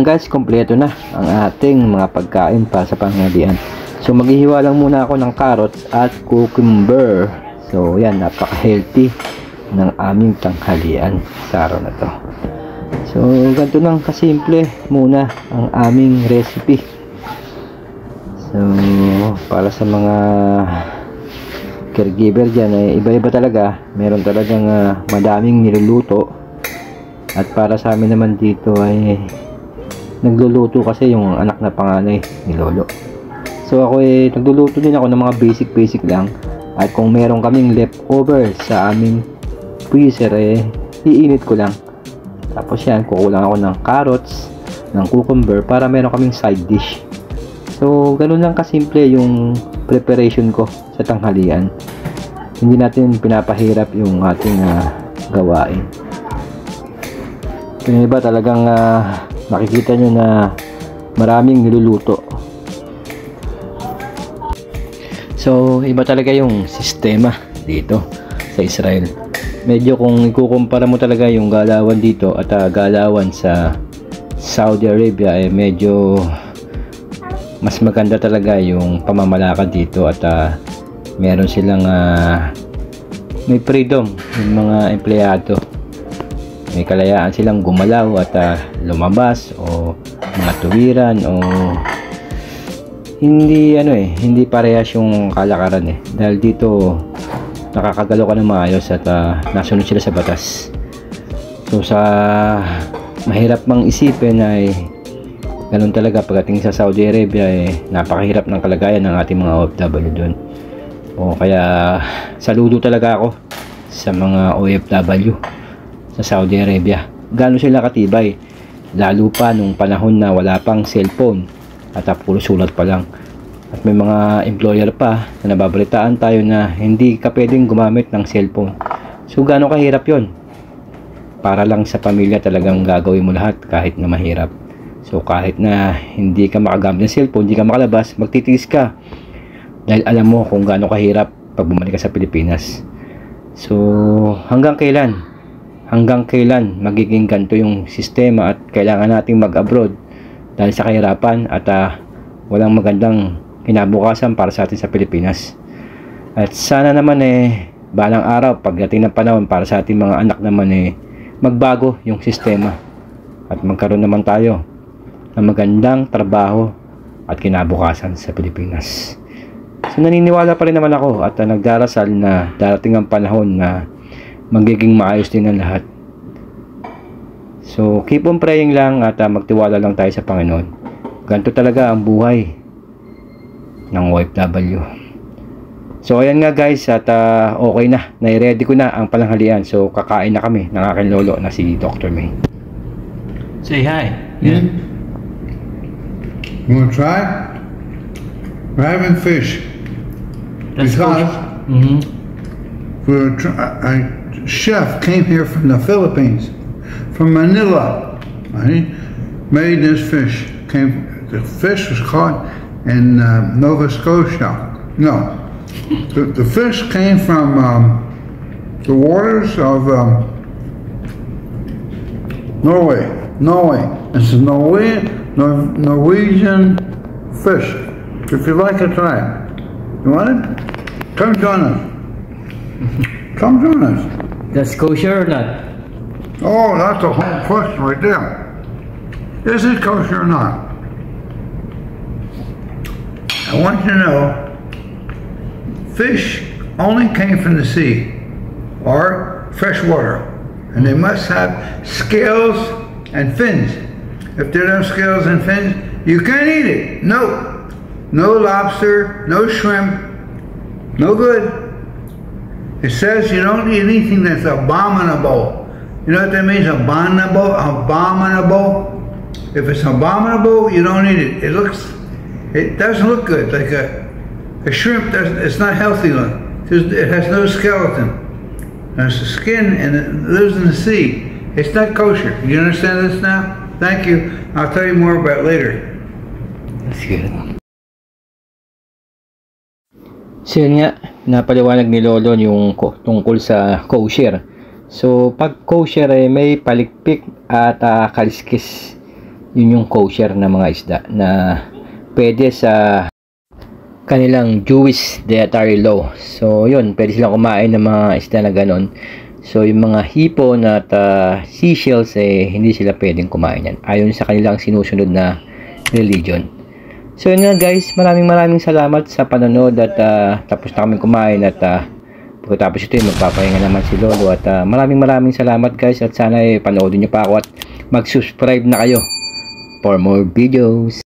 guys, kompleto na ang ating mga pagkain para sa panghalian. So maghihiwa lang muna ako ng carrots at cucumber. So yan, napaka-healthy ng aming tanghalian sa araw na to. So ganito lang kasimple muna ang aming recipe. So para sa mga caregiver dyan, iba-iba talaga. Meron talagang madaming niluluto. At para sa amin naman dito ay nagluluto kasi yung anak na panganay ni Lolo. So ako nagluluto din ako ng mga basic lang. At kung meron kaming leftover sa aming freezer, iinit ko lang. Tapos yan, kukulang ako ng carrots, ng cucumber para meron kaming side dish. So ganun lang kasimple yung preparation ko sa tanghalian. Hindi natin pinapahirap yung ating gawain. Yung iba talagang makikita nyo na maraming niluluto. So iba talaga yung sistema dito sa Israel. Medyo kung ikukumpara mo talaga yung galawan dito at galawan sa Saudi Arabia, medyo mas maganda talaga yung pamamalakad dito. At meron silang may freedom yung mga empleyado. May kalayaan silang gumalaw at lumabas o mga tuwiran o hindi parehas yung kalakaran dahil dito nakakagalaw ka ng maayos at nasunod sila sa batas. So sa mahirap mang isipin ay ganun talaga pagdating sa Saudi Arabia, napakahirap ng kalagayan ng ating mga OFW doon. O kaya saludo talaga ako sa mga OFW sa Saudi Arabia. Gano'n sila katibay, lalo pa nung panahon na wala pang cellphone at puro sulat pa lang. At may mga employer pa na nababalitaan tayo na hindi ka pwedeng gumamit ng cellphone. So gano'n kahirap yon? Para lang sa pamilya talagang gagawin mo lahat kahit na mahirap. So kahit na hindi ka makagamit ng cellphone, hindi ka makalabas, magtitiis ka dahil alam mo kung gaano kahirap pag bumalik ka sa Pilipinas. So hanggang kailan magiging ganito yung sistema at kailangan nating mag-abroad dahil sa kahirapan at walang magandang kinabukasan para sa atin sa Pilipinas. At sana naman balang araw pagdating ng panahon para sa ating mga anak naman magbago yung sistema at magkaroon naman tayo ng magandang trabaho at kinabukasan sa Pilipinas. So naniniwala pa rin naman ako at nagdarasal na darating ang panahon na magiging maayos din ang lahat. So keep on praying lang at magtiwala lang tayo sa Panginoon. Ganito talaga ang buhay ng OFW. So ayan nga guys, at okay na, nai-ready ko na ang pananghalian. So kakain na kami ng aking lolo na si Dr. May. Say hi. Yeah. You want to try? We're having fish. Let's because a chef came here from the Philippines, from Manila. He made this fish. The fish was caught in Nova Scotia. No, the fish came from the waters of Norway. It's a Norwegian fish. If you'd like to try it. You want it? Come join us. Come join us. That's kosher or not? Oh, that's the whole question right there. Is it kosher or not? I want you to know, fish only came from the sea or fresh water, and they must have scales and fins. If they don't have scales and fins, you can't eat it. No. No lobster, no shrimp, no good. It says you don't eat anything that's abominable. You know what that means? Abominable? Abominable. If it's abominable, you don't eat it. It doesn't look good. Like a shrimp, it's not healthy look. It has no skeleton. There's the skin and it lives in the sea. It's not kosher. You understand this now? Thank you. I'll tell you more about it later. That's good. So yun nga, napaliwanag ni Lolo yung tungkol sa kosher. So pag kosher may palikpik at kaliskis Yun yung kosher na mga isda na pwede sa kanilang Jewish dietary law. So yun, pwede silang kumain ng mga isda na ganon. So yung mga hipon at seashells hindi sila pwedeng kumain yan ayon sa kanilang sinusunod na religion. So yun nga guys, maraming salamat sa panonood at tapos na kami kumain at pagkatapos ito magpapahinga naman si Lolo at maraming salamat guys at sana panoodin nyo pa ako at mag-subscribe na kayo for more videos.